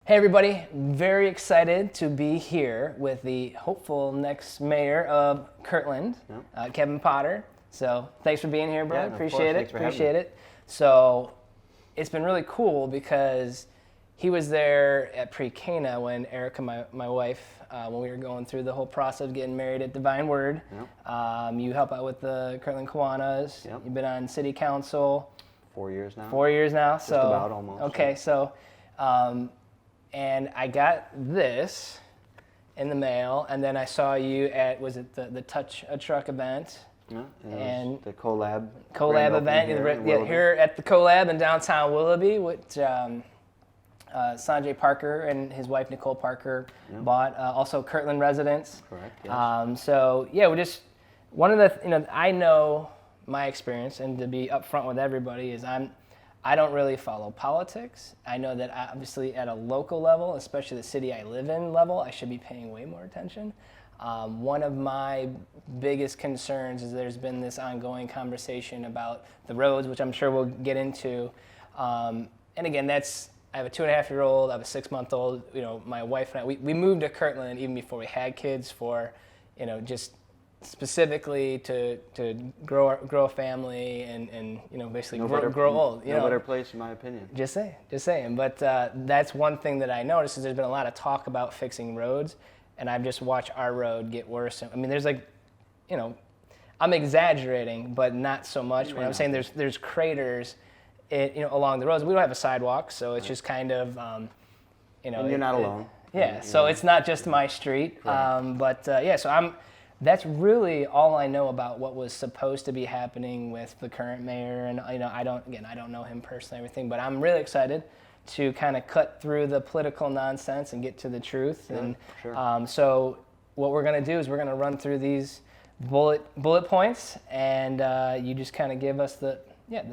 Hey everybody, very excited to be here with the hopeful next mayor of Kirtland, Yep. Kevin Potter. So thanks for being here, bro. Yeah, of course. Appreciate it. Thanks for having Appreciate me. it. So it's been really cool because he was there at pre-Cana when Erica, my wife, when we were going through the whole process of getting married at Divine Word. Yep. You help out with the Kirtland Kiwanis. Yep. You've been on city council. 4 years now. 4 years now. Just about, almost. Okay, Yeah. so. And I got this in the mail, and then I saw you at, was it the Touch a Truck event? Yeah, And the collab event here at the collab in downtown Willoughby, which Sanjay Parker and his wife Nicole Parker bought. Also Kirtland residents. Correct. Yes. So yeah, we just one of the I know my experience, and to be upfront with everybody is I don't really follow politics. I know that obviously at a local level, especially the city I live in level, I should be paying way more attention. One of my biggest concerns is there's been this ongoing conversation about the roads, which I'm sure we'll get into. And again, I have a 2.5-year-old, I have a 6-month-old. My wife and I, we moved to Kirtland even before we had kids for, just specifically to grow a family and basically grow old. No better place, in my opinion. Just saying. But that's one thing that I noticed is there's been a lot of talk about fixing roads, and I've just watched our road get worse. I mean, there's I'm exaggerating, but not so much. When I'm saying there's craters, along the roads. We don't have a sidewalk, so it's just kind of, And you're not alone. Yeah. So it's not just my street. So that's really all I know about what was supposed to be happening with the current mayor, and I don't know him personally, everything, but I'm really excited to kind of cut through the political nonsense and get to the truth. Sure. So what we're going to do is we're going to run through these bullet points, and you just kind of give us the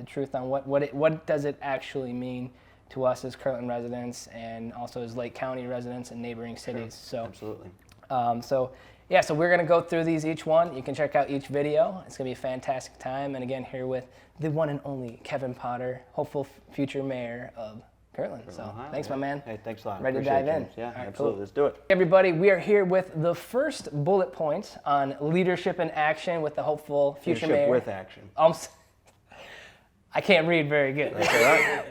truth on what does it actually mean to us as Kirtland residents and also as Lake County residents and neighboring cities. Sure. Absolutely. So we're going to go through these each one. You can check out each video. It's going to be a fantastic time. And again, here with the one and only Kevin Potter, hopeful future mayor of Kirtland. So Ohio, thanks, my man. Hey, thanks a lot. Ready to Appreciate dive you. in? Yeah, All right, absolutely. cool. Let's do it. Everybody, we are here with the first bullet point on leadership in action with the hopeful future Leadership mayor. with action. I can't read very good. That's all right.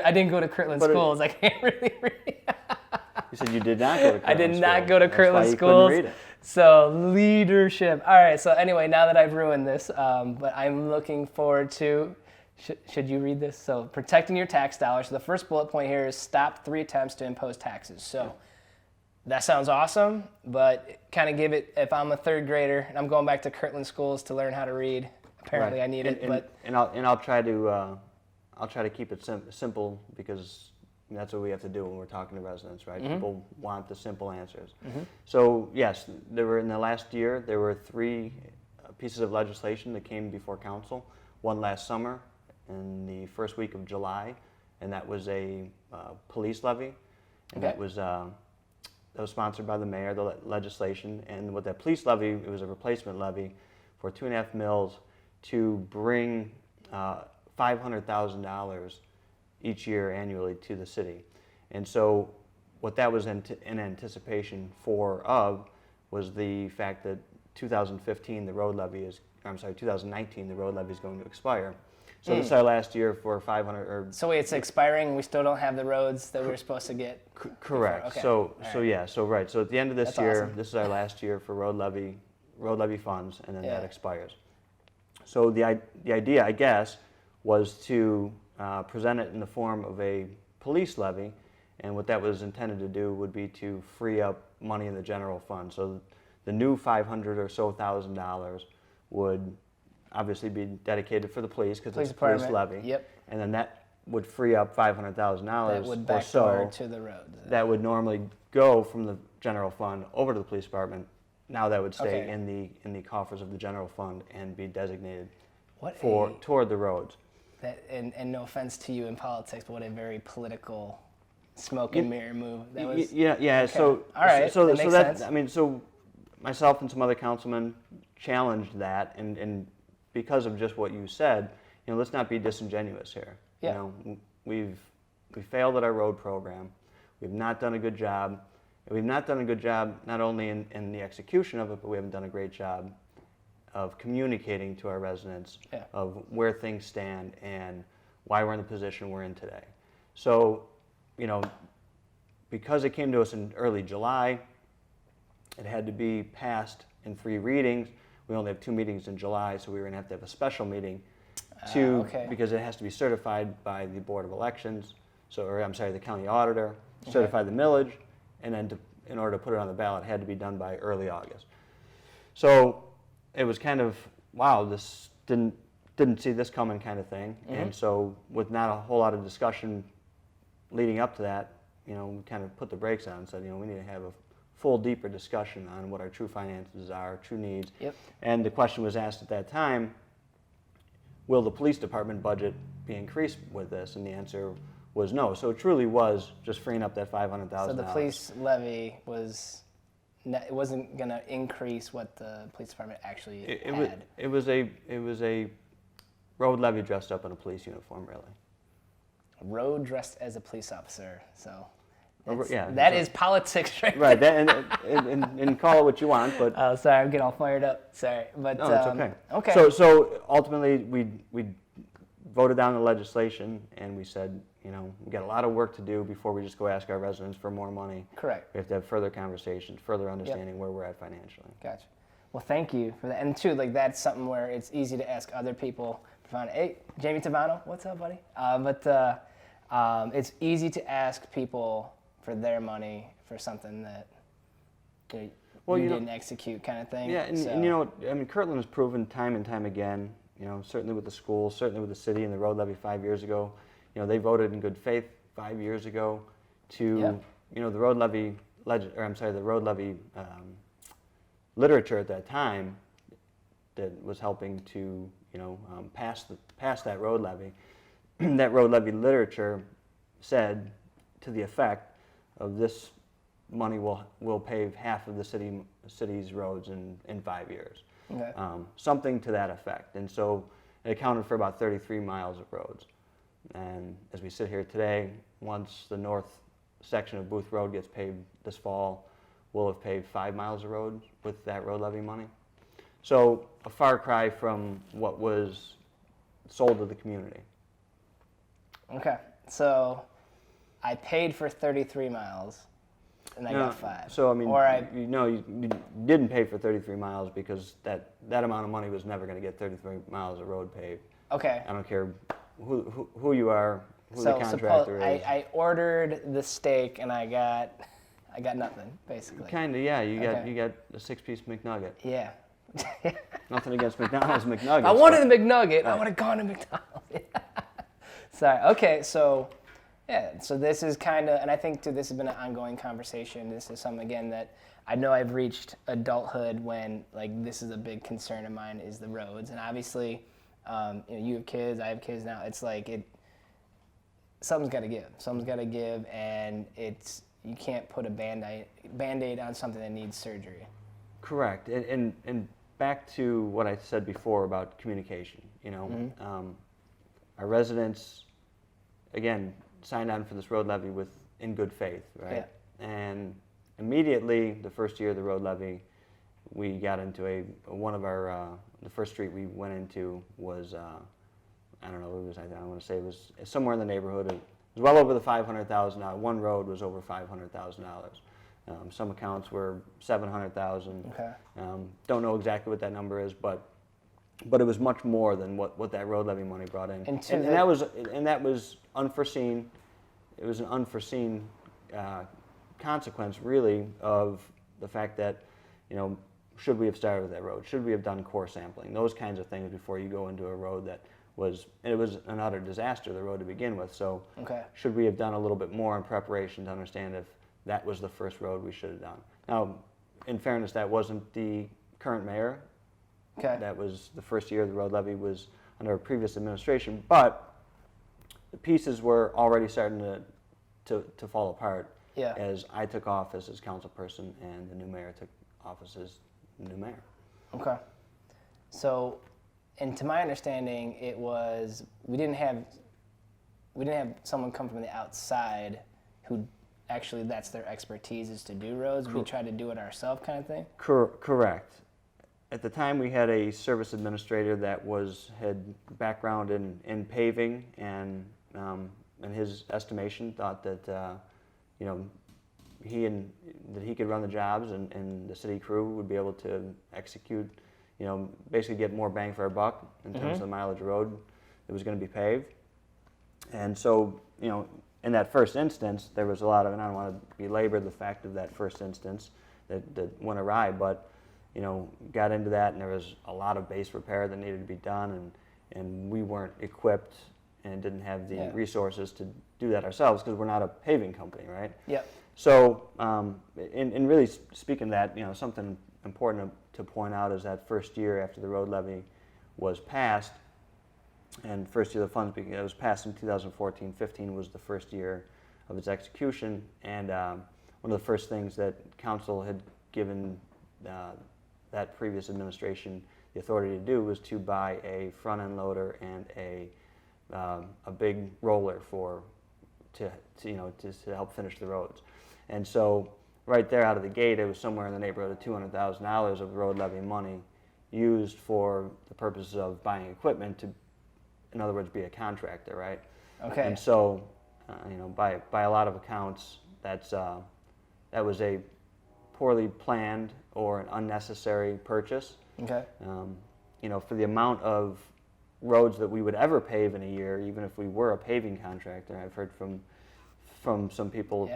I didn't go to Kirtland schools. I can't really read. You said you did not go to Kirtland I did not school. go to That's Kirtland why you schools. couldn't read it. So leadership. All right. So anyway, now that I've ruined this, but I'm looking forward to. Should you read this? So protecting your tax dollars. So the first bullet point here is stop 3 attempts to impose taxes. So that sounds awesome, but kind of give it. If I'm a 3rd grader and I'm going back to Kirtland schools to learn how to read, apparently Right. I need it. I'll try to keep it simple because that's what we have to do when we're talking to residents, right? Mm-hmm. People want the simple answers. Mm-hmm. So yes, in the last year there were 3 pieces of legislation that came before council. One last summer, in the first week of July, and that was a police levy, and that was sponsored by the mayor. The legislation, and with that police levy, it was a replacement levy for 2.5 mils to bring $500,000 each year annually to the city. And so what that was in anticipation was the fact that 2019 the road levy is going to expire. So this is our last year for 500. So wait, it's expiring. We still don't have the roads that we were supposed to get. Correct. Okay. So Right. So at the end of this That's year, awesome. this is our last year for road levy funds, and then that expires. So the idea, I guess, was to present it in the form of a police levy, and what that was intended to do would be to free up money in the general fund. So the new $500,000 or so would obviously be dedicated for the police because it's a police levy. Yep. And then that would free up $500,000 That would or backdoor so to the roads. that would normally go from the general fund over to the police department. Now that would stay in the coffers of the general fund and be designated toward the roads. And no offense to you in politics, but what a very political smoke and mirror move. That was Yeah. okay. So all right. So that makes sense. So myself and some other councilmen challenged that, and because of just what you said, let's not be disingenuous here. Yeah. We failed at our road program. We've not done a good job. We've not done a good job not only in the execution of it, but we haven't done a great job of communicating to our residents of where things stand and why we're in the position we're in today. So, because it came to us in early July, it had to be passed in 3 readings. We only have 2 meetings in July, so we were going to have a special meeting because it has to be certified by the Board of Elections, the county auditor, certify the millage, and then in order to put it on the ballot, it had to be done by early August. So it was kind of, wow, this didn't see this coming kind of thing. And so with not a whole lot of discussion leading up to that, we kind of put the brakes on and said, we need to have a full, deeper discussion on what our true finances are, true needs. Yep. And the question was asked at that time, will the police department budget be increased with this? And the answer was no. So it truly was just freeing up that $500,000. So the police levy it wasn't going to increase what the police department actually had. It was a road levy dressed up in a police uniform, really. A road dressed as a police officer. So Yeah, that is politics, right? Right, and call it what you want, but oh, sorry, I'm getting all fired up. Sorry, but no, it's okay. Okay. So ultimately, we voted down the legislation, and we said, we got a lot of work to do before we just go ask our residents for more money. Correct. We have to have further conversations, further understanding where we're at financially. Gotcha. Well, thank you for that. And too, that's something where it's easy to ask other people. Hey, Jamie Tavano, what's up, buddy? It's easy to ask people for their money for something that you didn't execute, kind of thing. Yeah, and Kirtland has proven time and time again, certainly with the school, certainly with the city and the road levy 5 years ago, they voted in good faith 5 years ago to, the road levy, the road levy literature at that time that was helping to, pass that road levy. That road levy literature said to the effect of this money will pave half of the city's roads in 5 years. Okay. Something to that effect. And so it accounted for about 33 miles of roads. And as we sit here today, once the north section of Booth Road gets paved this fall, we'll have paved 5 miles of road with that road levy money. So a far cry from what was sold to the community. Okay, so I paid for 33 miles, and I got 5. So you didn't pay for 33 miles because that amount of money was never going to get 33 miles of road paved. Okay. I don't care who you are, who the contractor is. I ordered the steak and I got nothing, basically. Kind of, yeah. You got a 6-piece McNugget. Yeah. Nothing against McDonald's McNuggets. I wanted a McNugget. Right. I would have gone to McDonald's. Sorry. Okay, so this is kind of, and I think too, this has been an ongoing conversation. This is something again that I know I've reached adulthood when this is a big concern of mine is the roads, and obviously, you have kids, I have kids now. It's something's got to give. Something's got to give, and you can't put a Band-Aid on something that needs surgery. Correct, and back to what I said before about communication. Our residents, again, signed on for this road levy in good faith, right? Yeah. And immediately, the first year of the road levy, we got into the first street we went into was, I want to say it was somewhere in the neighborhood. It was well over the $500,000. One road was over $500,000. Some accounts were $700,000. Okay. Don't know exactly what that number is, but it was much more than what that road levy money brought in. And that was unforeseen. It was an unforeseen consequence, really, of the fact that, should we have started with that road? Should we have done core sampling? Those kinds of things before you go into a road that was an utter disaster, the road to begin with. So should we have done a little bit more in preparation to understand if that was the first road we should have done? Now, in fairness, that wasn't the current mayor. Okay. That was the first year the road levy was under a previous administration, but the pieces were already starting to fall apart as I took office as councilperson and the new mayor took office as new mayor. Okay. So, and to my understanding, it was we didn't have someone come from the outside who actually that's their expertise is to do roads. We try to do it ourselves kind of thing? Correct. At the time, we had a service administrator that had background in paving, and in his estimation, thought that he could run the jobs, and the city crew would be able to execute, basically get more bang for our buck in terms of the mileage of road that was going to be paved. And so, in that first instance, there was a lot of, and I don't want to belabor the fact of that first instance that went awry, but got into that, and there was a lot of base repair that needed to be done, and we weren't equipped and didn't have the resources to do that ourselves because we're not a paving company, right? Yep. So, in really speaking of that, something important to point out is that first year after the road levy was passed, and first year of the funds, it was passed in 2014. 15 was the first year of its execution, and one of the first things that council had given that previous administration the authority to do was to buy a front end loader and a big roller to help finish the roads. And so right there out of the gate, it was somewhere in the neighborhood of $200,000 of road levy money used for the purposes of buying equipment to, in other words, be a contractor, right? Okay. And so, by a lot of accounts, that was a poorly planned or an unnecessary purchase. Okay. For the amount of roads that we would ever pave in a year, even if we were a paving contractor, I've heard from some people,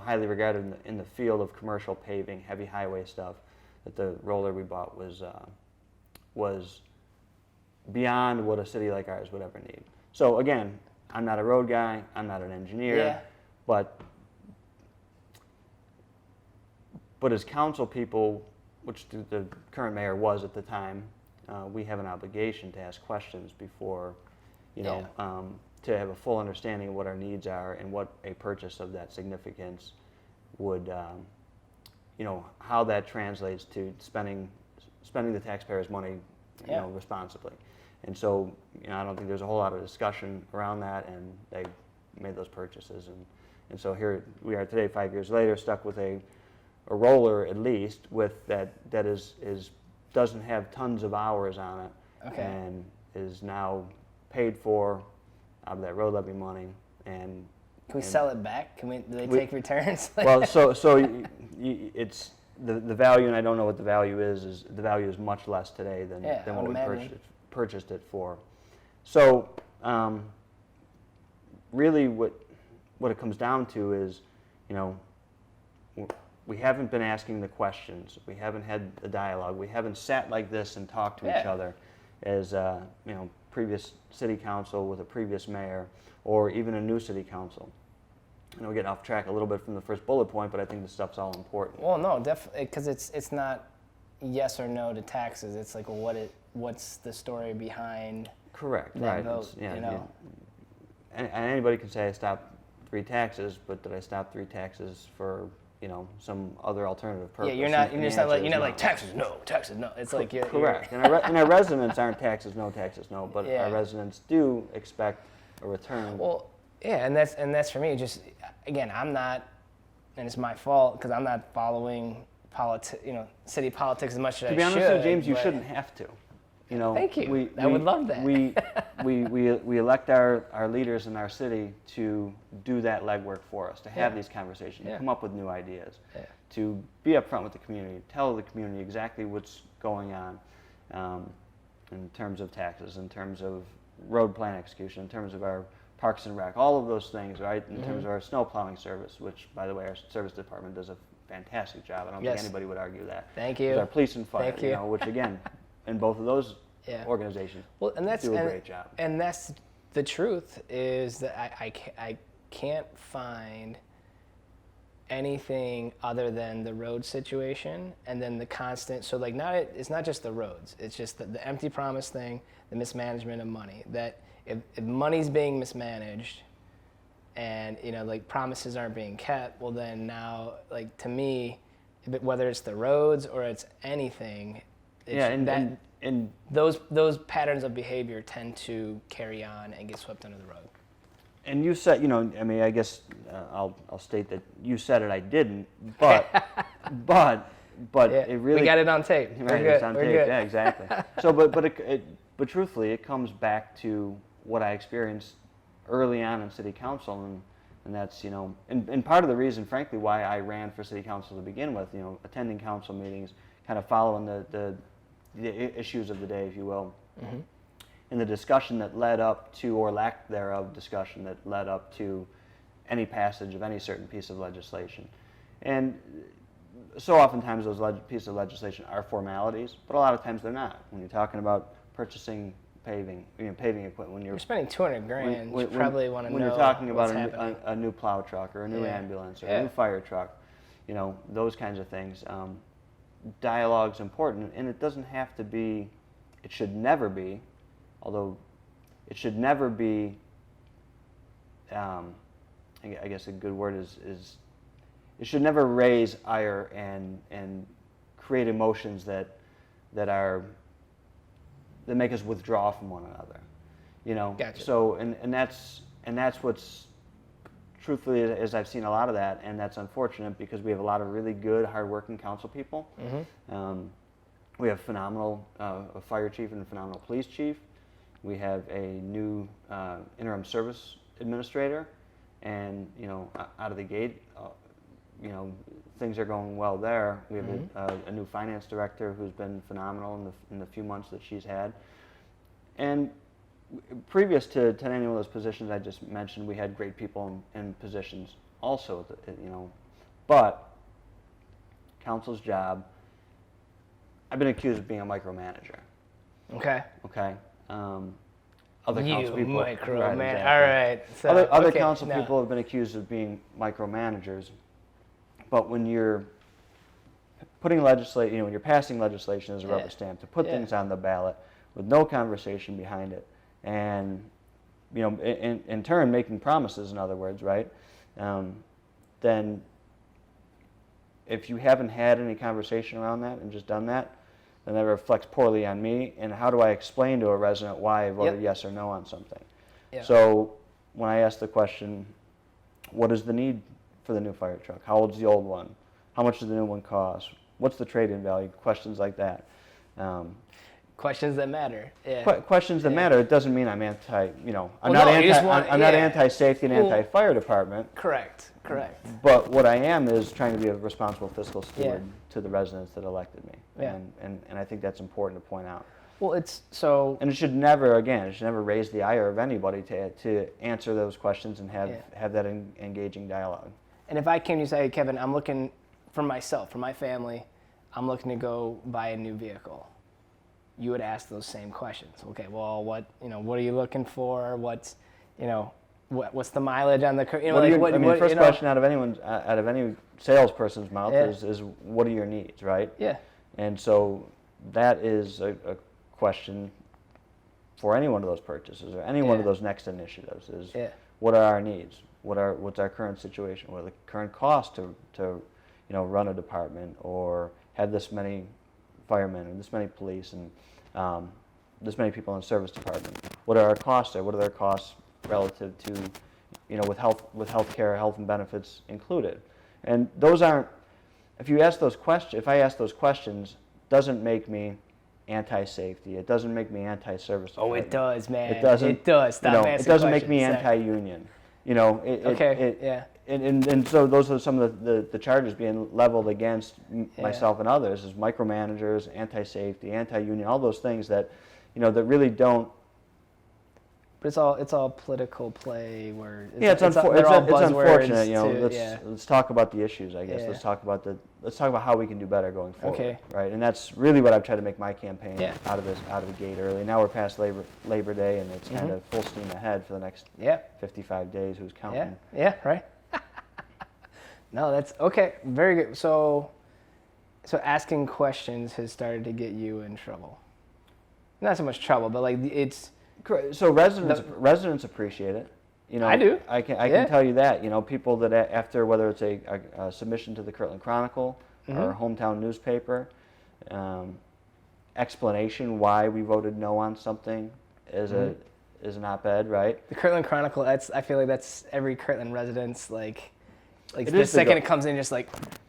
highly regarded in the field of commercial paving, heavy highway stuff, that the roller we bought was beyond what a city like ours would ever need. So again, I'm not a road guy, I'm not an engineer, but as council people, which the current mayor was at the time, we have an obligation to ask questions before, to have a full understanding of what our needs are and what a purchase of that significance would, how that translates to spending the taxpayers' money, responsibly. And so, I don't think there's a whole lot of discussion around that, and they made those purchases. And so here we are today, 5 years later, stuck with a roller at least with that doesn't have tons of hours on it, and is now paid for out of that road levy money. And can we sell it back? Do they take returns? Well, so it's the value, and I don't know what the value is the value is much less today than what we purchased it for. So really what it comes down to is, we haven't been asking the questions. We haven't had the dialogue. We haven't sat like this and talked to each other as previous city council with a previous mayor, or even a new city council. I know we're getting off track a little bit from the first bullet point, but I think this stuff's all important. Well, no, definitely, because it's not yes or no to taxes. It's like, what's the story behind Correct, that right. vote, And anybody can say I stopped 3 taxes, but did I stop 3 taxes for some other alternative purpose? Yeah, you're not like taxes no. It's like you're correct. And our residents aren't taxes no, but our residents do expect a return. Well, yeah, and that's for me. Just again, I'm not, and it's my fault because I'm not following city politics as much as I should. To be honest with you, James, you shouldn't have to. Thank you. I would love that. We elect our leaders in our city to do that legwork for us, to have these conversations, to come up with new ideas, to be upfront with the community, tell the community exactly what's going on in terms of taxes, in terms of road plan execution, in terms of our Parks and Rec, all of those things, right? In terms of our snow plowing service, which, by the way, our service department does a fantastic job. I don't think anybody would argue that. Thank you. Our police and fire, which again, in both of those organizations, do a great job. And that's the truth, is that I can't find anything other than the road situation, and then the constant. So like, it's not just the roads. It's just the empty promise thing, the mismanagement of money. That if money's being mismanaged, and like promises aren't being kept, well then now, like, to me, whether it's the roads or it's anything, those patterns of behavior tend to carry on and get swept under the rug. And you said, I mean, I guess I'll state that you said it, I didn't, but Yeah, it really, we got it on tape. right, We're good. it's on We're tape, good. yeah, exactly. So, but truthfully, it comes back to what I experienced early on in city council, and that's, and part of the reason, frankly, why I ran for city council to begin with, attending council meetings, kind of following the issues of the day, if you will. Mm-hmm. And the discussion that led up to, or lack thereof discussion that led up to any passage of any certain piece of legislation. And so oftentimes those pieces of legislation are formalities, but a lot of times they're not. When you're talking about purchasing paving equipment, when You're spending $200,000, you probably want to know when you're talking about what's a new plow truck or a new ambulance or Yeah. a new fire truck, those kinds of things. Dialogue's important, and it doesn't have to be, it should never be, although it should never be, I guess a good word is it should never raise ire and create emotions that make us withdraw from one another. Gotcha. So and that's what's, truthfully, as I've seen a lot of that, and that's unfortunate because we have a lot of really good, hardworking council people. Mm-hmm. We have phenomenal a fire chief and a phenomenal police chief. We have a new interim service administrator, and out of the gate, things are going well there. We have a new finance director who's been phenomenal in the few months that she's had. And previous to any of those positions I just mentioned, we had great people in positions also, but council's job, I've been accused of being a micromanager. Okay. Okay. Other council people, microman. exactly. All right. So, other council people have been accused of being micromanagers, but when you're putting when you're passing legislation as a rubber stamp to put things on the ballot with no conversation behind it, and in turn making promises, in other words, right? Then if you haven't had any conversation around that and just done that, then that reflects poorly on me. And how do I explain to a resident why I voted yes or no on something? Yep. So when I ask the question, what is the need for the new fire truck? How old's the old one? How much does the new one cost? What's the trade-in value? Questions like that. Questions that matter. Yeah. Questions that matter. It doesn't mean I'm anti. I'm not anti-safety and anti-fire department. Correct. But what I am is trying to be a responsible fiscal steward to the residents that elected me. Yeah. And I think that's important to point out. Well, it's so. And it should never raise the ire of anybody to answer those questions and have that engaging dialogue. And if I came to you and say, hey, Kevin, I'm looking for myself, for my family, I'm looking to go buy a new vehicle, you would ask those same questions. Okay, well, what are you looking for? What's the mileage on the car? The first question out of any salesperson's mouth is what are your needs, right? Yeah. And so that is a question for any one of those purchases or any one of those next initiatives is what are our needs? What's our current situation? What are the current costs to run a department or have this many firemen and this many police and this many people in the service department? What are our costs there? What are their costs relative to, with health care, health and benefits included? And those aren't, if I ask those questions, doesn't make me anti-safety. It doesn't make me anti-service department. Oh, it does, man. It doesn't. It does. Stop asking it doesn't make questions. me anti-union. Yeah. And so those are some of the charges being leveled against myself and others is micromanagers, anti-safety, anti-union, all those things that, that really don't. But it's all political play where it's unfortunate. Let's talk about the issues, I guess. Yeah. Let's talk about how we can do better going forward. Okay. Right, and that's really what I've tried to make my campaign out of the gate early. Now we're past Labor Day, and it's kind of full steam ahead for the next 55 days. Who's counting? Yeah. Right. No, that's okay. Very good. So asking questions has started to get you in trouble. Not so much trouble, but like it's. So residents appreciate it. I do. I can tell you that. People that after whether it's a submission to the Kirtland Chronicle or a hometown newspaper, explanation why we voted no on something is is an op-ed, right? The Kirtland Chronicle. I feel like that's every Kirtland resident's like It the is the second go- it comes in, just like,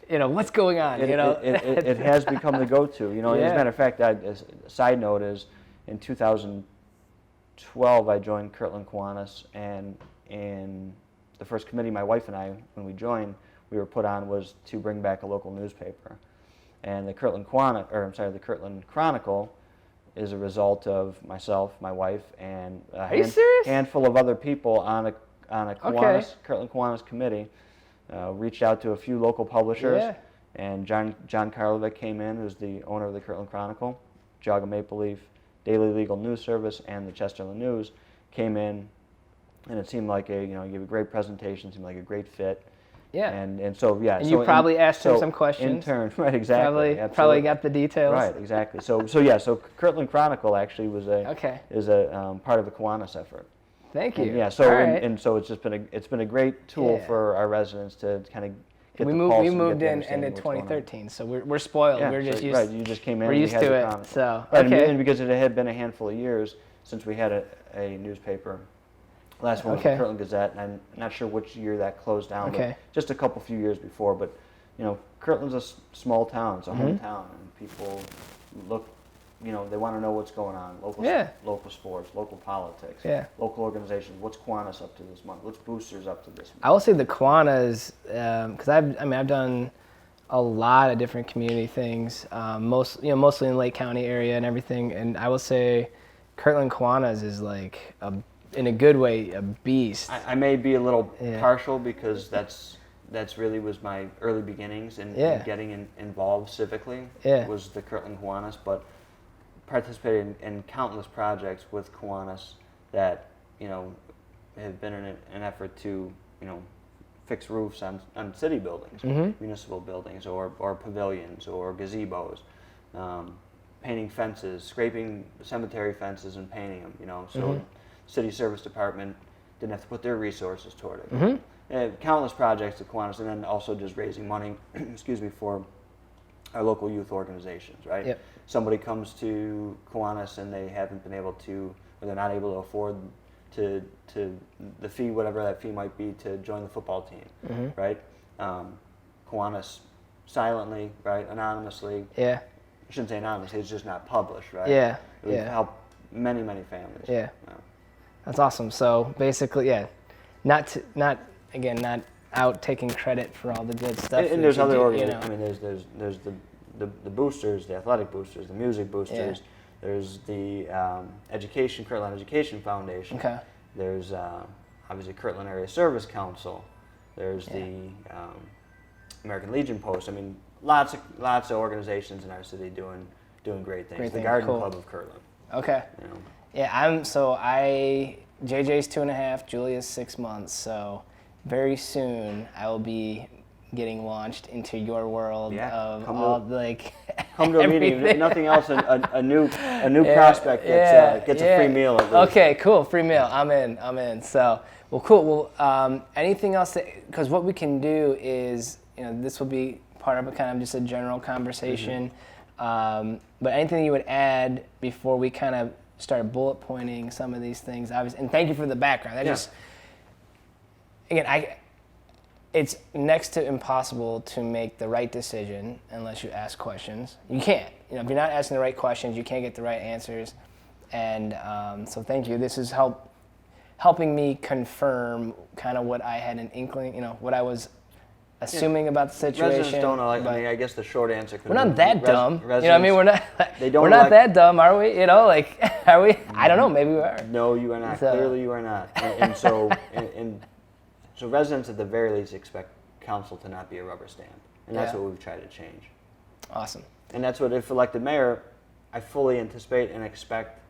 what's going on? It has become the go-to. As a Yeah. matter of fact, a side note is, in 2012, I joined Kirtland Kiwanis, and in the first committee my wife and I, when we joined, we were put on was to bring back a local newspaper. And the Kirtland Chronicle is a result of myself, my wife, and Are you serious? handful of other people on a Kirtland Kiwanis committee. Reached out to a few local publishers, Yeah. and John Karlovic came in, who's the owner of the Kirtland Chronicle, Geauga Maple Leaf, Daily Legal News Service, and the Chesterland News came in, and it seemed like you gave a great presentation, seemed like a great fit. Yeah. And so, yeah. And so you probably asked him so some questions. in turn, right, exactly. Probably absolutely. got the details. Right, exactly. So Kirtland Chronicle actually is a part of the Kiwanis effort. Thank you. And yeah, so All right. and so it's been a great tool Yeah. for our residents to kind of get we the moved, pulse we and moved get the in understanding end of of what's going on. 2013, so we're spoiled. Yeah, We're just so, used. right. You just came in. We're and used you had to the it. Chronicle. So Right, okay. and because it had been a handful of years since we had a newspaper. Last one was Okay. the Kirtland Gazette, and I'm not sure which year that closed down. Okay. But just a few years before. But Kirtland's a small town. It's a Mm-hmm. hometown, and people look. They want to know what's going on. Local sports, local politics, Yeah. local organizations. What's Kiwanis up to this month? What's Boosters up to this month? I will say the Kiwanis, because I've done a lot of different community things, mostly in Lake County area and everything, and I will say Kirtland Kiwanis is like in a good way a beast. I may be a little Yeah. partial because that's really was my early beginnings in getting involved civically. Yeah. Was the Kirtland Kiwanis, but participated in countless projects with Kiwanis that have been in an effort to fix roofs on city buildings, municipal buildings, or pavilions or gazebos, painting fences, scraping cemetery fences and painting them. So city service department didn't have to put their resources toward it. Countless projects at Kiwanis, and then also just raising money, for our local youth organizations, right? Yep. Somebody comes to Kiwanis and they haven't been able to, or they're not able to afford to the fee, whatever that fee might be, to join the football team, right? Kiwanis silently, right, anonymously. Yeah. I shouldn't say anonymously; it's just not published, right? Yeah. It would Yeah. help many families. Yeah. That's awesome. So basically, yeah, not out taking credit for all the good stuff. And that there's you other do, organizations. I mean, there's the boosters, the athletic boosters, the music boosters. Yeah. There's the Kirtland Education Foundation. Okay. There's obviously Kirtland Area Service Council. There's the American Legion Post. I mean, lots of organizations in our city doing great things. The Garden cool. Club of Kirtland. Okay. Yeah, JJ's 2.5, Julia's 6 months, so very soon I will be getting launched into your world of come to a meeting. If nothing else, a new prospect gets a free meal at least. Okay, cool, free meal. I'm in. So, well, cool. Well, anything else because what we can do is, this will be part of a kind of just a general conversation. But anything you would add before we kind of start bullet pointing some of these things, obviously, and thank you for the background. It's next to impossible to make the right decision unless you ask questions. You can't. If you're not asking the right questions, you can't get the right answers. And so thank you. This is helping me confirm kind of what I had an inkling, what I was assuming about the situation. Residents don't know. I guess the short answer could be we're not that dumb. We're don't not that dumb, are we? Are we? I don't know. Maybe we are. No, you are not. So. Clearly, you are not. And so, so residents at the very least expect council to not be a rubber stamp, and that's what we've tried to change. Awesome. And that's what, if elected mayor, I fully anticipate and expect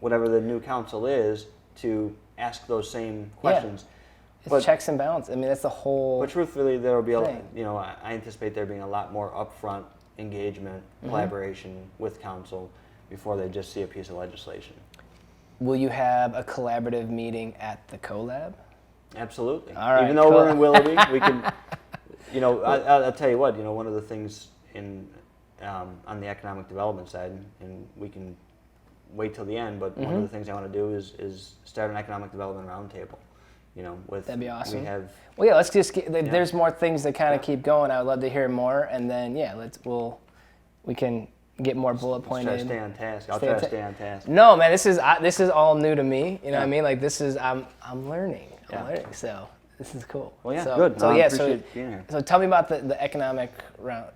whatever the new council is to ask those same questions. It's checks and balances. I mean, that's the whole. But truthfully, there will be thing. I anticipate there being a lot more upfront engagement, collaboration with council before they just see a piece of legislation. Will you have a collaborative meeting at the CoLab? Absolutely. All right, Even though we're in Willoughby, we can. I'll tell you what. One of the things on the economic development side, and we can wait till the end, but one of the things I want to do is start an economic development roundtable. With That'd be awesome. we have. Well, yeah, let's just get, there's more things to kind of keep going. I would love to hear more, and then we can get more bullet pointed. Try to stay on task. I'll try to stay on task. No, man, this is all new to me. You know what I mean? Like this is I'm learning. I'm learning. So this is cool. Well, yeah, so, good. So I yeah, appreciate being here. so tell me about the economic round.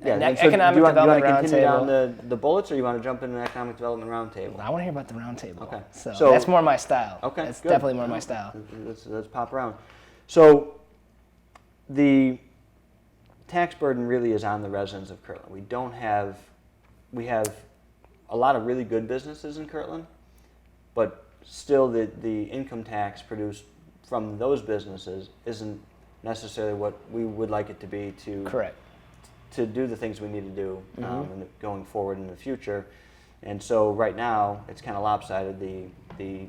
Yeah, Economic Development do you want to continue Roundtable. down the bullets, or you want to jump into the economic development roundtable? I want to hear about the roundtable. Okay. So that's more my style. Okay, That's good. definitely more my style. Let's pop around. So the tax burden really is on the residents of Kirtland. We have a lot of really good businesses in Kirtland, but still the income tax produced from those businesses isn't necessarily what we would like it to be to do the things we need to do going forward in the future. And so right now it's kind of lopsided. The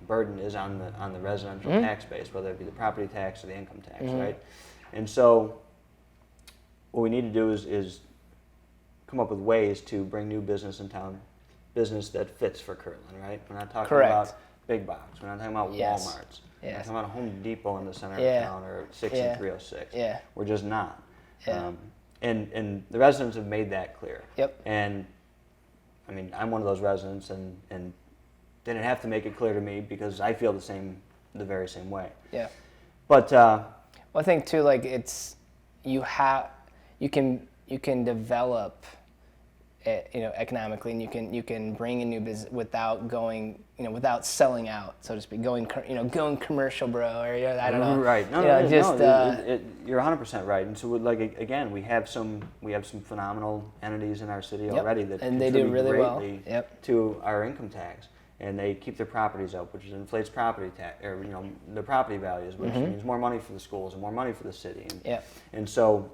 burden is on the residential tax base, whether it be the property tax or the income tax, right? And so what we need to do is come up with ways to bring new business in town, business that fits for Kirtland, right? We're not talking about big box. We're not talking about Walmarts. We're not talking about Home Depot in the center of town or 6 and 306. Yeah. We're just not. Yeah. And the residents have made that clear. Yep. And I mean, I'm one of those residents, and didn't have to make it clear to me because I feel the very same way. Yeah. But I think too, like you can develop it, economically, and you can bring in new business without going, without selling out, so to speak, going commercial, bro, or I don't know. Right. No, you're 100% right. And so, again, we have some phenomenal entities in our city already that and they do really well to our income tax, and they keep their properties up, which inflates property tax, or the property values, which means more money for the schools and more money for the city. And so,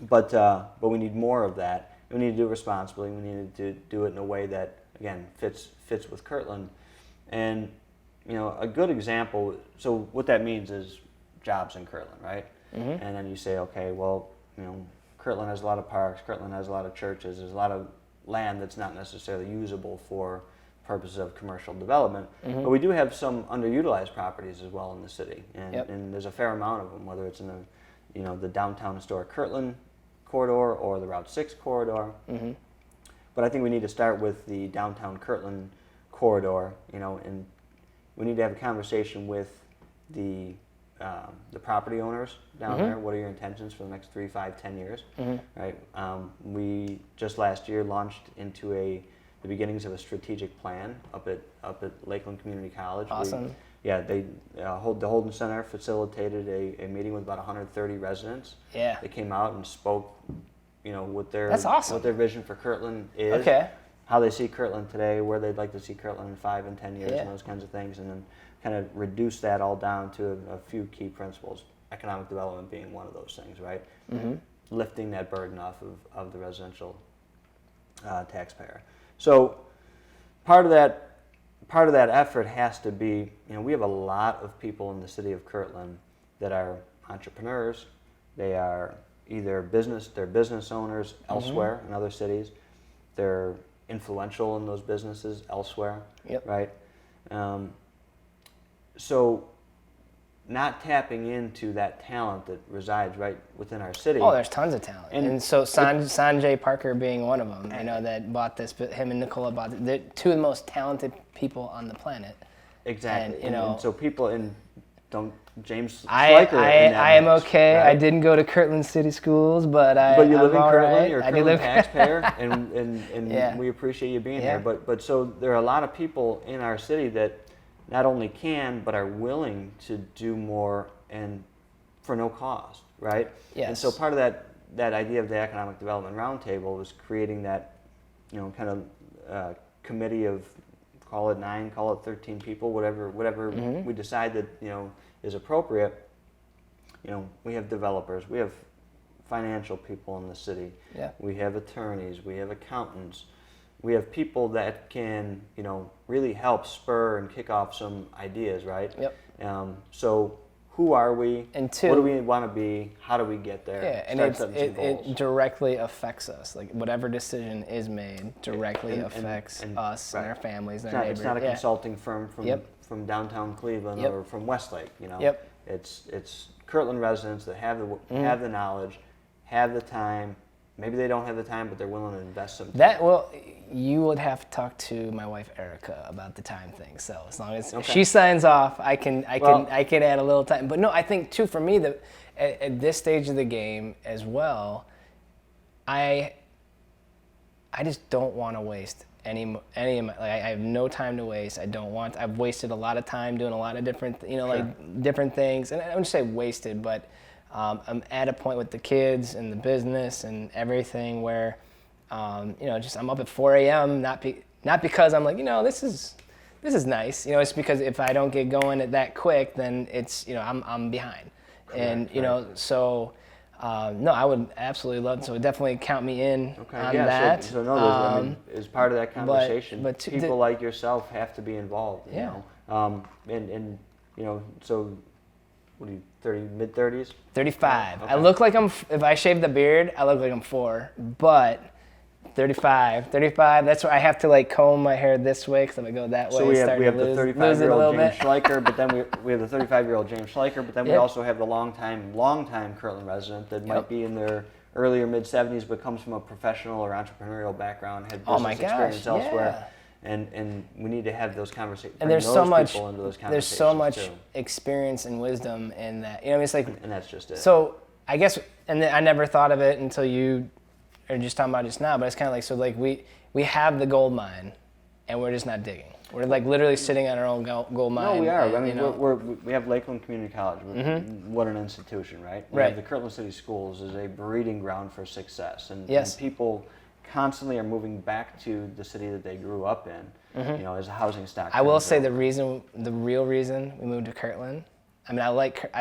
but we need more of that. We need to do it responsibly. We need to do it in a way that, again, fits with Kirtland. And, a good example, so what that means is jobs in Kirtland, right? And then you say, okay, well, Kirtland has a lot of parks, Kirtland has a lot of churches, there's a lot of land that's not necessarily usable for purposes of commercial development. But we do have some underutilized properties as well in the city. And there's a fair amount of them, whether it's in the downtown historic Kirtland corridor or the Route 6 corridor. But I think we need to start with the downtown Kirtland corridor, and we need to have a conversation with the property owners down there. What are your intentions for the next 3, 5, 10 years? Right? We just last year launched into the beginnings of a strategic plan up at Lakeland Community College. Awesome. The Holden Center facilitated a meeting with about 130 residents. Yeah. They came out and spoke, what their That's awesome. what their vision for Kirtland is. Okay. How they see Kirtland today, where they'd like to see Kirtland in 5 and 10 years, and those kinds of things, and then kind of reduce that all down to a few key principles. Economic development being one of those things, right? Lifting that burden off of the residential taxpayer. So part of that effort has to be, we have a lot of people in the city of Kirtland that are entrepreneurs. They are either business owners elsewhere in other cities. They're influential in those businesses elsewhere, right? So not tapping into that talent that resides right within our city. Oh, there's tons of talent. And so Sanjay Parker being one of them, that bought this, but him and Nicola bought it. They're two of the most talented people on the planet. Exactly. And so people James I am okay. Right? I didn't go to Kirtland City Schools, but you live in Kirtland. Right. You're a Kirtland taxpayer, and we appreciate you being here. But so there are a lot of people in our city that not only can but are willing to do more and for no cost, right? Yes. And so part of that idea of the economic development roundtable was creating that, kind of committee of, call it 9, call it 13 people, whatever we decide that is appropriate. We have developers, we have financial people in the city, we have attorneys, we have accountants, we have people that can really help spur and kick off some ideas, right? Yep. So who are we? And two, what do we want to be? How do we get there? Yeah, and it directly affects us. Like whatever decision is made directly affects us and our families and our neighbors. It's not a consulting firm from downtown Cleveland or from Westlake. It's Kirtland residents that have the knowledge, have the time. Maybe they don't have the time, but they're willing to invest some time. You would have to talk to my wife Erica about the time thing. So as long as she signs off, I can add a little time. But no, I think too for me that at this stage of the game as well, I just don't want to waste any of my, like I have no time to waste. I've wasted a lot of time doing a lot of different different things, and I wouldn't say wasted, but I'm at a point with the kids and the business and everything where I'm up at 4 a.m. not because I'm like this is nice. It's because if I don't get going at that quick, then it's I'm behind. Correct, and so no, I would absolutely love to. So definitely count me in on that. So no, as part of that conversation, but people like yourself have to be involved. And so what are you, 30, mid-30s? 35. Okay. I look like if I shave the beard, I look like I'm 4, but 35, that's where I have to comb my hair this way because I'm going to go that way. So we have the 35-year-old James Schleicher, but then we have the 35-year-old James Schleicher, but then we also have the long-time Kirtland resident that might be in their early or mid-70s but comes from a professional or entrepreurial background, had business experience elsewhere. And we need to have those conversations. And there's so much experience and wisdom in that. It's like, and that's just it. So I guess, and I never thought of it until you are just talking about it just now. But it's kind of like, we have the gold mine, and we're just not digging. We're literally sitting on our own gold mine. No, we are. I mean, we have Lakeland Community College. What an institution, right? We have the Kirtland City Schools is a breeding ground for success, and people constantly are moving back to the city that they grew up in, as a housing stock. I will say the real reason we moved to Kirtland, I mean, I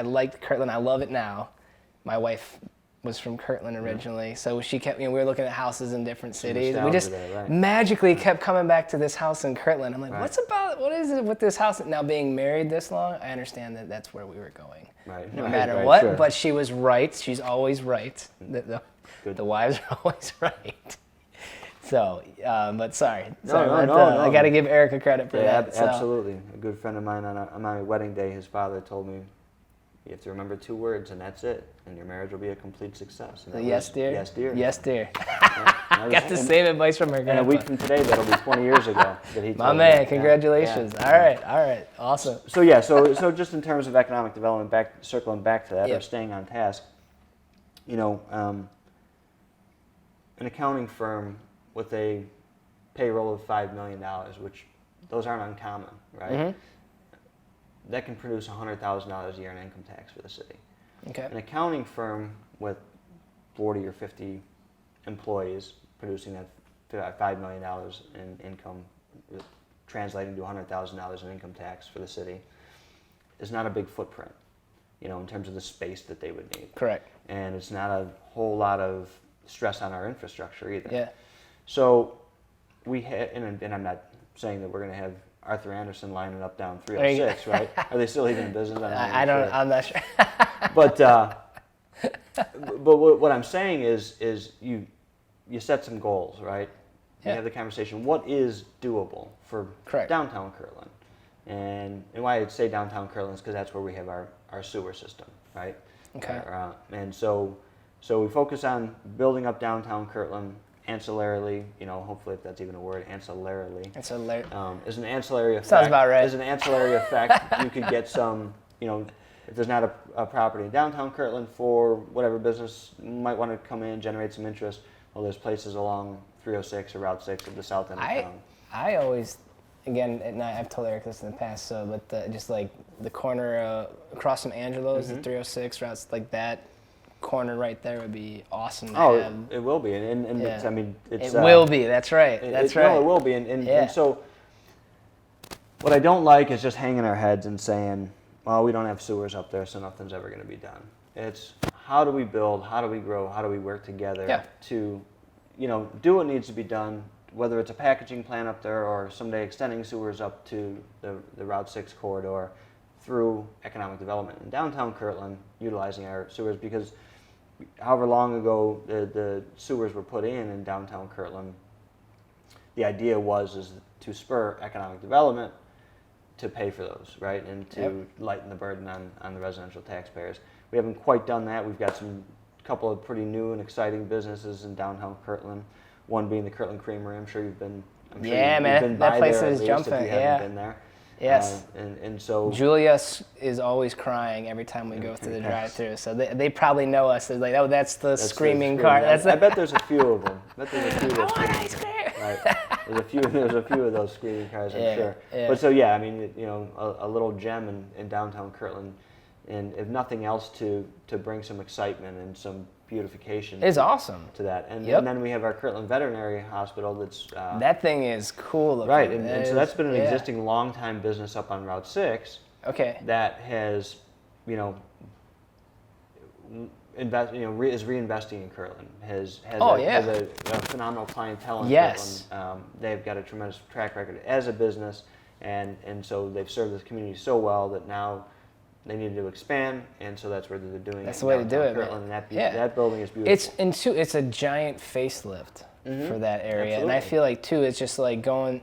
liked Kirtland. I love it now. My wife was from Kirtland originally, so she kept, we were looking at houses in different cities. We just magically kept coming back to this house in Kirtland. I'm like, what is it with this house? Now being married this long, I understand that that's where we were going. No matter what, sure. But she was right. She's always right. The wives are always right. So, but sorry. I got to give Erica credit for that. Absolutely. A good friend of mine on my wedding day, his father told me, you have to remember 2 words, and that's it, and your marriage will be a complete success. Yes, dear. Yes, dear. Yes, dear. Got the same advice from her grandpa. And a week from today, that'll be 20 years ago that he told me. My man, congratulations. Yeah. All right, awesome. So just in terms of economic development, circling back to that, or staying on task, an accounting firm with a payroll of $5 million, which those aren't uncommon, right? Mm-hmm. That can produce $100,000 a year in income tax for the city. Okay. An accounting firm with 40 or 50 employees producing that $5 million in income, translating to $100,000 in income tax for the city, is not a big footprint, in terms of the space that they would need. Correct. And it's not a whole lot of stress on our infrastructure either. Yeah. So we had, and I'm not saying that we're going to have Arthur Anderson lining up down 306, right? Are they still even in business? I'm not sure. But what I'm saying is you set some goals, right? You have the conversation. What is doable for downtown Kirtland? And why I'd say downtown Kirtland is because that's where we have our sewer system, right? Okay. And so we focus on building up downtown Kirtland. Ancillarily, hopefully if that's even a word, ancillarily. As an ancillary effect. Sounds about right. As an ancillary effect, you could get some, if there's not a property in downtown Kirtland for whatever business might want to come in, generate some interest, well, there's places along 306 or Route 6 at the south end of town. I always, again, at night, I've told Eric this in the past, but just like the corner across from Angelo's, the 306 routes, like that corner right there would be awesome to have. It will be, and it's, it will be. That's right. That's right. No, it will be, and so what I don't like is just hanging our heads and saying, "Well, we don't have sewers up there, so nothing's ever going to be done." It's how do we build, how do we grow, how do we work together to, do what needs to be done, whether it's a packaging plant up there or someday extending sewers up to the Route 6 corridor, through economic development in downtown Kirtland, utilizing our sewers, because however long ago the sewers were put in downtown Kirtland, the idea is to spur economic development to pay for those, right, and to lighten the burden on the residential taxpayers. We haven't quite done that. We've got couple of pretty new and exciting businesses in downtown Kirtland. One being the Kirtland Creamery. I'm sure you've been. Yeah, man, that place is jumping. If you haven't been there. Yes. And so Julia is always crying every time we go through the drive-through. So they probably know us. They're like, oh, that's the screaming car. I bet there's a few of them. I want ice cream. Right. There's a few of those screaming cars, I'm sure. Yeah. But so yeah, I mean, a little gem in downtown Kirtland, and if nothing else, to bring some excitement and some beautification. It's awesome. To that, and then we have our Kirtland Veterinary Hospital. That's that thing is cool looking. Right, and so that's been an existing long-time business up on Route 6. Okay. That has, is reinvesting in Kirtland. Has a phenomenal clientele in Kirtland. They've got a tremendous track record as a business, and so they've served this community so well that now they needed to expand, and so that's where they're doing it. That's the way to do it, Kirtland, man. And that building is beautiful. It's a giant facelift for that area, Absolutely. and I feel like too, it's just like going,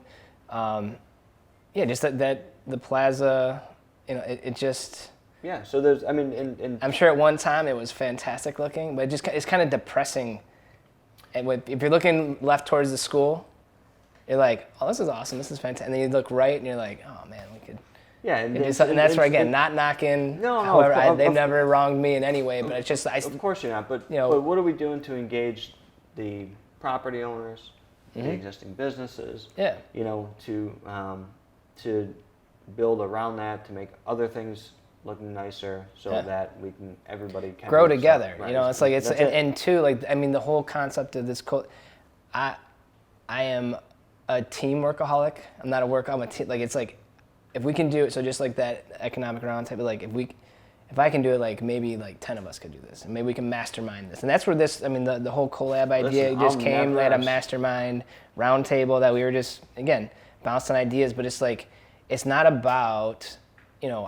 just that the plaza, it just. Yeah. So there's, I mean, I'm sure at one time it was fantastic looking, but it's kind of depressing. And if you're looking left towards the school, you're like, oh, this is awesome, this is fantastic, and then you look right, and you're like, oh man, we could. Yeah, and that's where, again, not knocking. No. However, they've never wronged me in any way, but it's just. Of course you're not, but what are we doing to engage the property owners, the existing businesses? Yeah. To build around that, to make other things looking nicer, so that everybody can grow together. Right. It's like and two, like, I mean, the whole concept of this I am a team workaholic. I'm not I'm a team. Like, it's like, if we can do it, so just like that economic roundtable, like if I can do it, like maybe like 10 of us could do this, and maybe we can mastermind this. And that's where this, I mean, the whole collab idea just came. We had a mastermind roundtable that we were just, again, bouncing ideas, but it's like, it's not about,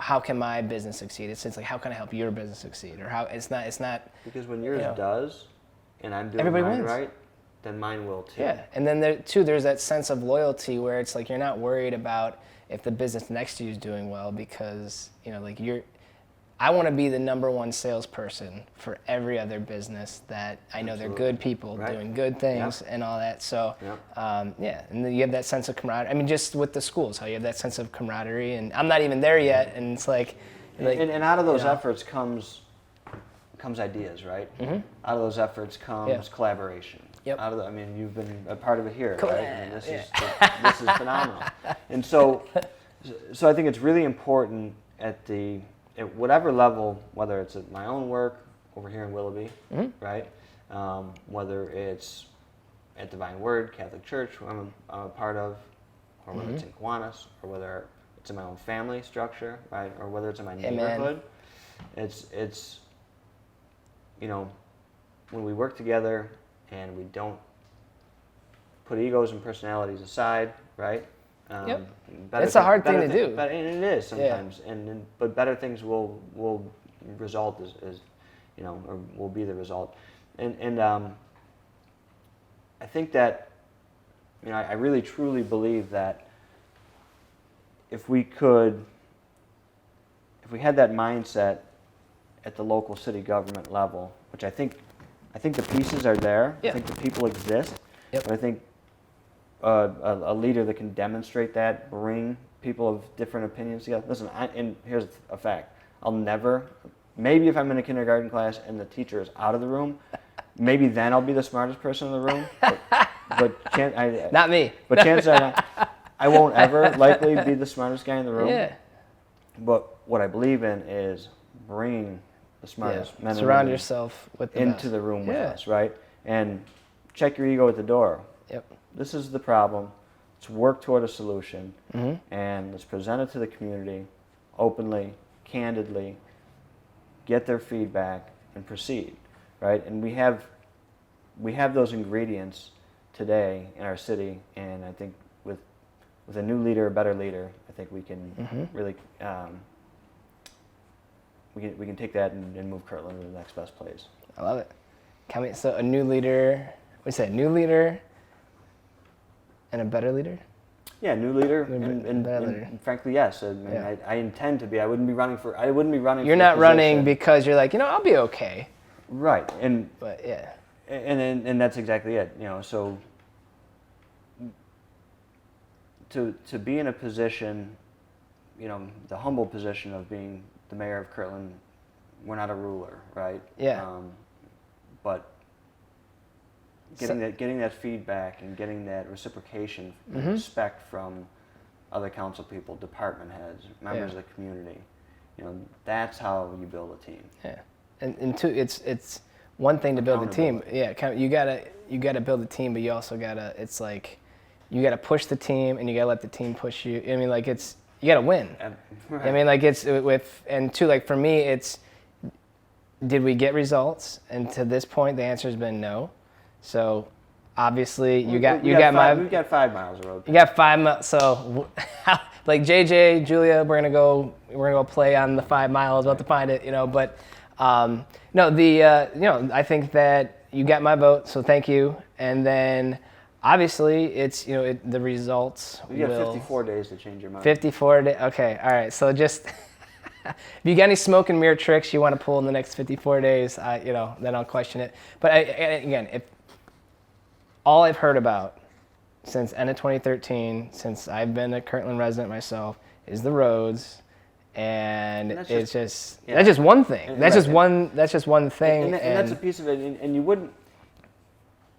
how can my business succeed? It's like, how can I help your business succeed? Or how, it's not. Because when yours does, and I'm doing everybody mine wins. right, then mine will too. Yeah, and then there's that sense of loyalty where it's like, you're not worried about if the business next to you is doing well, because I want to be the number one salesperson for every other business that I know. They're good people doing good things and all that. So and then you have that sense of camaraderie. I mean, just with the schools, how you have that sense of camaraderie, and I'm not even there yet, and it's like, and out of those efforts comes ideas, right? Mm-hmm. Out of those efforts comes collaboration. Yep. You've been a part of it here, right? I mean, this is phenomenal. And so I think it's really important at whatever level, whether it's at my own work over here in Willoughby, right? Whether it's at Divine Word Catholic Church, who I'm a part of, or whether it's in Kiwanis, or whether it's in my own family structure, right? Or whether it's in my neighborhood. It's when we work together and we don't put egos and personalities aside, right? It's a hard thing to do. And it is sometimes, but better things will result as or will be the result. And I think that I really truly believe that if we had that mindset at the local city government level, which I think the pieces are there. I think the people exist. But I think a leader that can demonstrate that, bring people of different opinions together. Listen, and here's a fact. I'll never, maybe if I'm in a kindergarten class and the teacher is out of the room, maybe then I'll be the smartest person in the room. But not me. But chances are I won't ever likely be the smartest guy in the room. Yeah. But what I believe in is bringing the smartest men and surround women yourself with the into best. the room with us, right? And check your ego at the door. Yep. This is the problem. Let's work toward a solution, and let's present it to the community openly, candidly, get their feedback, and proceed, right? And we have those ingredients today in our city, and I think with a new leader, a better leader, I think we can really we can take that and move Kirtland to the next best place. I love it. So a new leader. We said new leader and a better leader. Yeah, new leader and frankly, yes. I mean, Yeah. I intend to be. I wouldn't be running for. I wouldn't be running. You're for not the running position. because you're like, I'll be okay. Right, But yeah. And that's exactly it. So to be in a position, the humble position of being the mayor of Kirtland, we're not a ruler, right? Yeah. But getting that feedback and getting that reciprocation and respect from other council people, department heads, members of the community, that's how you build a team. Yeah. And two, it's one thing to build a team. Yeah, you gotta build a team, but you also gotta. It's like you gotta push the team, and you gotta let the team push you. I mean, like you gotta win. Right. I mean, like it's and two, like for me, it's did we get results? And to this point, the answer has been no. So obviously, we've got 5 miles of road. You got 5 miles. So like JJ, Julia, we're gonna go play on the 5 miles. About to find it, But no, I think that you got my vote, so thank you. And then obviously it's the results. You got 54 days to change your mind. 54 days. Okay, all right. So just if you got any smoke and mirror tricks you want to pull in the next 54 days, then I'll question it. But again, if all I've heard about since end of 2013, since I've been a Kirtland resident myself, is the roads. And that's just one thing. That's just one thing. And that's a piece of it. And you wouldn't,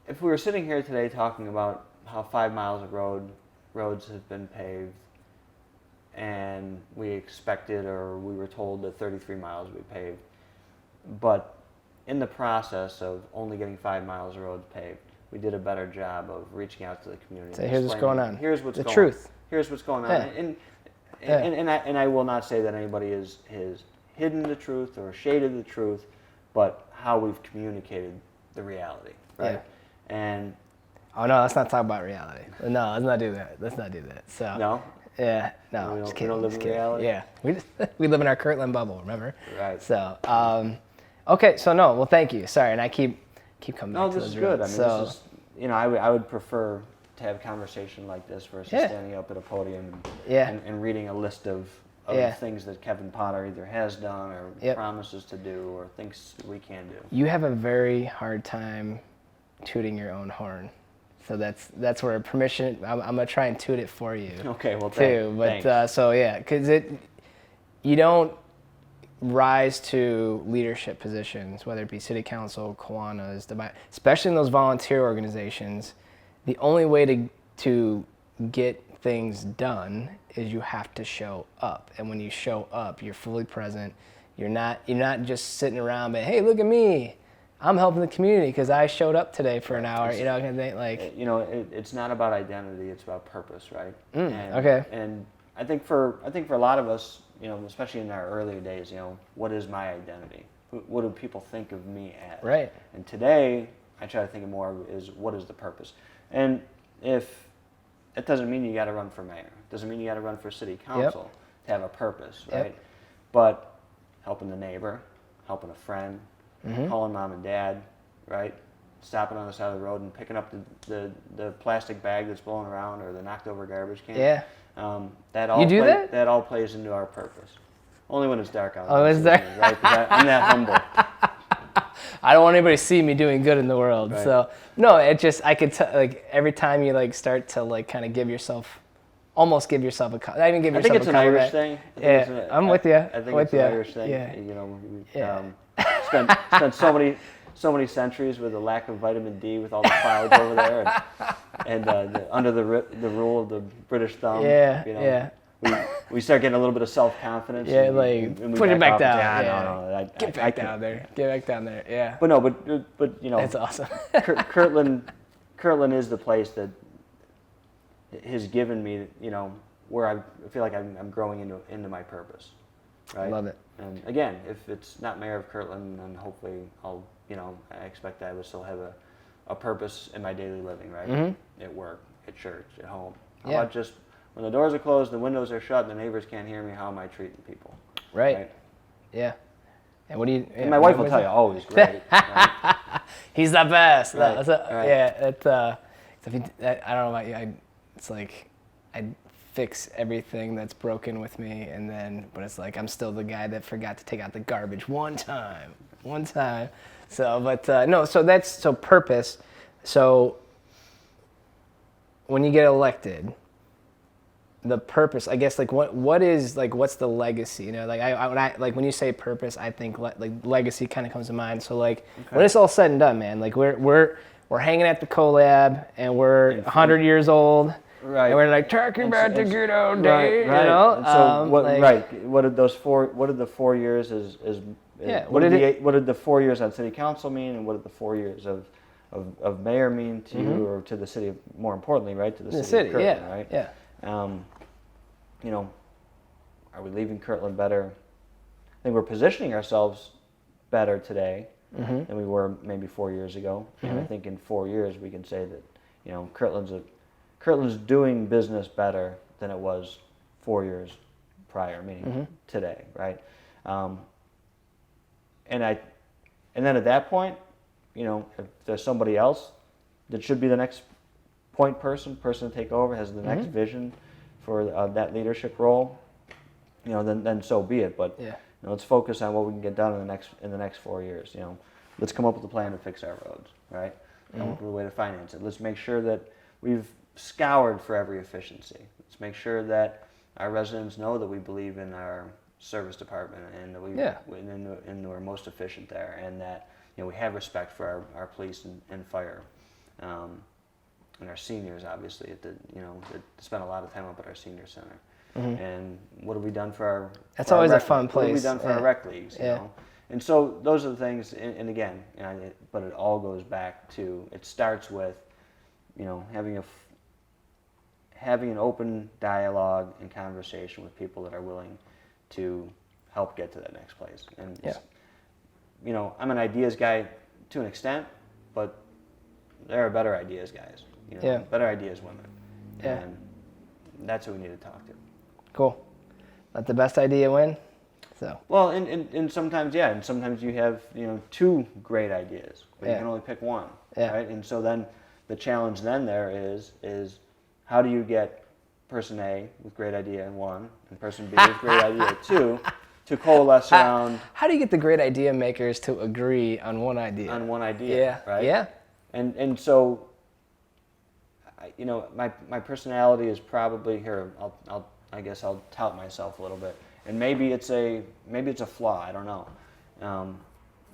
if we were sitting here today talking about how 5 miles of roads have been paved, and we expected or we were told that 33 miles would be paved, but in the process of only getting 5 miles of roads paved, we did a better job of reaching out to the community. So here's what's going on. Here's what's going on. Truth. Here's what's going on. Yeah. And I will not say that anybody has hidden the truth or shaded the truth, but how we've communicated the reality, right? Yeah. And oh no, let's not talk about reality. No, let's not do that. So no, yeah, no, just kidding. We don't live in reality. Yeah, we live in our Kirtland bubble, remember? Right. So okay, so no, well, thank you. Sorry, and I keep coming back to this those is good. roots. This is, I would prefer to have a conversation like this versus standing up at a podium and reading a list of things that Kevin Potter either has done or promises to do or thinks we can do. You have a very hard time tooting your own horn. So that's where permission, I'm gonna try and toot it for you. Okay, well, too. But thanks. because you don't rise to leadership positions, whether it be city council, Kiwanis, especially in those volunteer organizations. The only way to get things done is you have to show up, and when you show up, you're fully present. You're not just sitting around, but hey, look at me, I'm helping the community because I showed up today for an hour. Kind of thing. Like it's not about identity; it's about purpose, right? Okay. And I think for a lot of us, especially in our earlier days, what is my identity? What do people think of me as? Right. And today, I try to think of more of is what is the purpose? And if it doesn't mean you got to run for mayor, doesn't mean you got to run for city council to have a purpose, right? Yep. But helping the neighbor, helping a friend, calling mom and dad, right? Stopping on the side of the road and picking up the plastic bag that's blowing around or the knocked over garbage can. Yeah. That all plays into our purpose. Only when it's dark out. Oh, it's dark. Right? 'Cause I'm that humble. I don't want anybody to see me doing good in the world. Right. So no, I could tell, like every time you start to kind of give yourself a I think it's an Irish thing. Yeah, I'm with you. I think it's an Irish thing. Spent so many centuries with a lack of vitamin D with all the clouds over there, and under the rule of the British thumb. We start getting a little bit of self-confidence. Yeah, and we put it back down. No, Get back down there. Get back down there. Yeah. But no, but that's awesome. Kirtland is the place that has given me, where I feel like I'm growing into my purpose. Right? I love it. And again, if it's not mayor of Kirtland, then hopefully I expect I would still have a purpose in my daily living, right? Mm-hmm. At work, at church, at home. How about just when the doors are closed, the windows are shut, and the neighbors can't hear me, how am I treating people? Right. Yeah. And what do you? And my wife will tell you, always great. Right? He's the best. Right, right. Yeah, I don't know about you. It's like I fix everything that's broken with me, but it's like I'm still the guy that forgot to take out the garbage one time. So, no. So purpose. So when you get elected, the purpose, I guess, like what is like what's the legacy? You know, like when you say purpose, I think like legacy kind of comes to mind. So like when it's all said and done, man, like we're hanging at the collab and we're 100 years old, right? And we're like talking about the good old days, right. You know. And so what did the 4 years what did the 4 years on city council mean, and what did the 4 years of mayor mean to you, or to the city? More importantly, right, to the city of Kirtland, right? Yeah. You know, are we leaving Kirtland better? I think we're positioning ourselves better today than we were maybe 4 years ago. And I think in 4 years we can say that, you know, Kirtland's doing business better than it was 4 years prior, meaning today, right? And then at that point, you know, if there's somebody else that should be the next point person to take over, has the next vision for that leadership role, you know, then so be it. But you know, let's focus on what we can get done in the next 4 years. You know, let's come up with a plan to fix our roads, right? Come up with a way to finance it. Let's make sure that we've scoured for every efficiency. Let's make sure that our residents know that we believe in our service department and that we're most efficient there, and that, you know, we have respect for our police and fire. And our seniors, obviously, that spend a lot of time up at our senior center. And what have we done for our? That's always a fun place. What have we done for our rec leagues? You know? And so those are the things. And again, but it all goes back to, it starts with, you know, having an open dialogue and conversation with people that are willing to help get to that next place. And you know, I'm an ideas guy to an extent, but there are better ideas guys. You know, better ideas women. And that's who we need to talk to. Cool. Let the best idea win. So. Well, and sometimes, and sometimes you have, you know, two great ideas, but you can only pick one, right? And so then the challenge then there is how do you get person A with great idea in one and person B with great idea two to coalesce around. How do you get the great idea makers to agree on one idea? Right? Yeah. And so, you know, my personality is probably here. I guess I'll tout myself a little bit, and maybe it's a flaw. I don't know.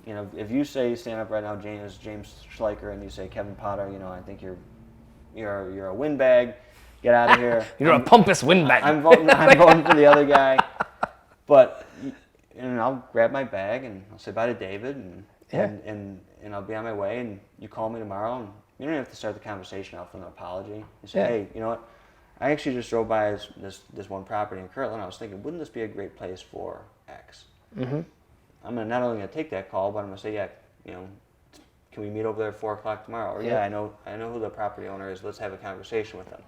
You know, if you say stand up right now, James Schleicher, and you say Kevin Potter, you know, I think you're a windbag. Get out of here. You're a pompous windbag. I'm voting for the other guy. But and I'll grab my bag and I'll say bye to David and I'll be on my way, and you call me tomorrow, and you don't have to start the conversation off with an apology. You say, hey, you know what? I actually just drove by this one property in Kirtland. I was thinking, wouldn't this be a great place for X? I'm not only going to take that call, but I'm going to say, you know, can we meet over there at 4 o'clock tomorrow? Or I know who the property owner is. Let's have a conversation with them.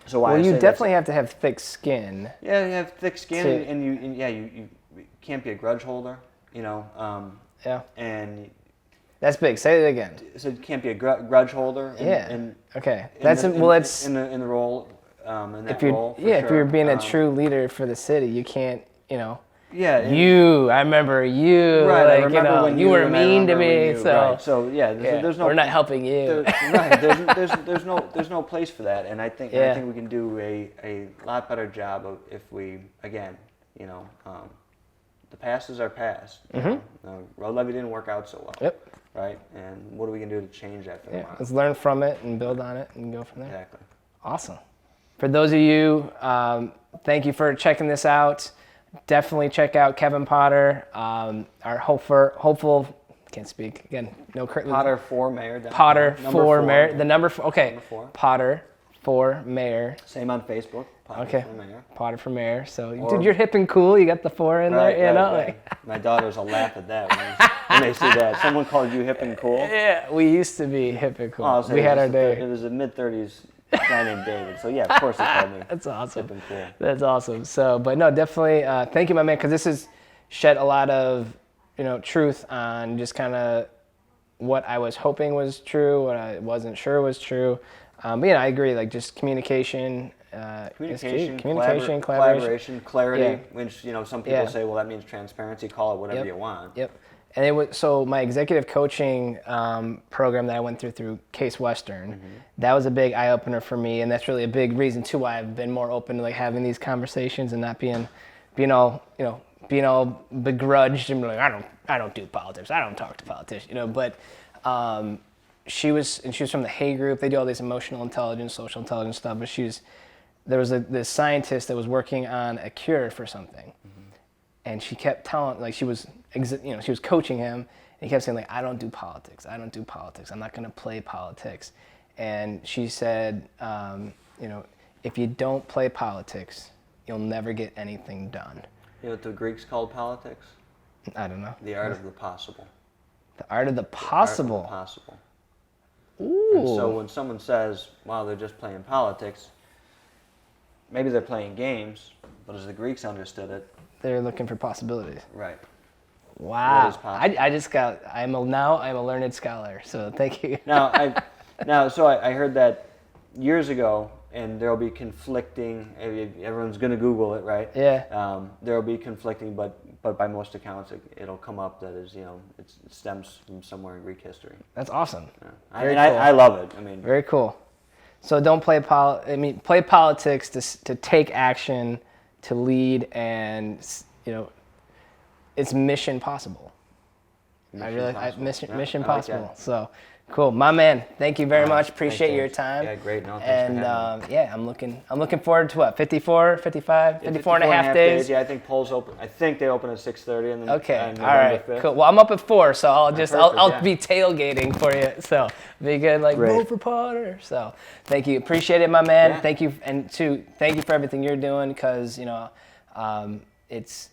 So why? Well, you definitely have to have thick skin. Yeah, you have thick skin, and you can't be a grudge holder. You know. And that's big. Say it again. So you can't be a grudge holder. Okay. That's in the role. In that role. If you're being a true leader for the city, you can't. You know. Yeah. I remember you. Right. Like, I remember when you were mean to me. Right. So there's no. We're not helping you. There's no place for that, and I think we can do a lot better job of if we again, you know, the past is our past. The road levy didn't work out so well. Yep. Right. And what are we gonna do to change that for tomorrow? Let's learn from it and build on it and go from there. Exactly. Awesome. For those of you, thank you for checking this out. Definitely check out Kevin Potter, our hopeful, can't speak again, no Kirtland. Potter for mayor. Potter for mayor. The number 4, okay. Number 4. Potter for mayor. Same on Facebook. Potter for mayor. Potter for mayor. So, dude, you're hip and cool. You got the 4 in there, you know? Right. My daughters will laugh at that when they see that. Someone called you hip and cool? Yeah, we used to be hip and cool. We had our day. It was a mid-30s guy named David. So, yeah, of course he called me. That's awesome. Hip and cool. That's awesome. So, but no, definitely thank you, my man, because this is, shed a lot of, truth on just kind of what I was hoping was true, what I wasn't sure was true. But I agree. Like just communication. Communication, collaboration, clarity. Yeah. Which some people Yeah. say, well, that means transparency. Call it whatever Yep. you want. Yep. And it was so my executive coaching program that I went through Case Western. That was a big eye opener for me, and that's really a big reason too why I've been more open to like having these conversations and not being all begrudged and like I don't do politics. I don't talk to politicians. But she was from the Hay Group. They do all this emotional intelligence, social intelligence stuff. But there was this scientist that was working on a cure for something, and she kept telling, like she was coaching him, and he kept saying like, I don't do politics. I don't do politics. I'm not going to play politics. And she said, if you don't play politics, you'll never get anything done. You know what the Greeks called politics? I don't know. The art of the possible. The art of the possible. The art of the possible. Ooh. And so when someone says, wow, they're just playing politics, maybe they're playing games, but as the Greeks understood it, they're looking for possibilities. right. Wow. What is possible? I'm a learned scholar, so thank you. So I heard that years ago, and there'll be conflicting, everyone's going to Google it, right? Yeah. There'll be conflicting, but by most accounts, it'll come up that is, it stems from somewhere in Greek history. That's awesome. Yeah. Very cool. I love it. I mean, very cool. So don't play play politics to take action, to lead, and it's mission possible. Mission possible. Like So cool, my man. Thank you very much. Appreciate Thanks, your James. time. Yeah, great. No, thanks and for having me. I'm looking forward to what? 54, 55, 54 and a half days. Yeah, I think polls open. I think they open at 6:30 and then. Okay. on All right. November 5th. Cool. Well, I'm up at 4, so I'll Perfect, be tailgating for you. So be good. Like Great. vote for Potter. So thank you. Appreciate it, my man. Yeah. Thank you, and thank you for everything you're doing because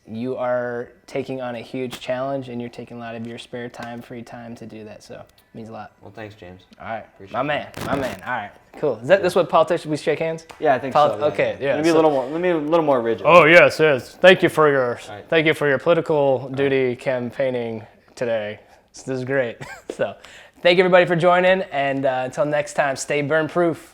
you are taking on a huge challenge and you're taking a lot of your spare time, free time to do that. So it means a lot. Well, thanks, James. All right. Appreciate My man. All right. Cool. Is this what politicians, we shake hands? Yeah, I think so. Yeah, okay. Yeah. Let me be a little more rigid. Oh yes. Thank you for your right. political duty campaigning today. This is great. So, thank you everybody for joining, and until next time, stay burn proof.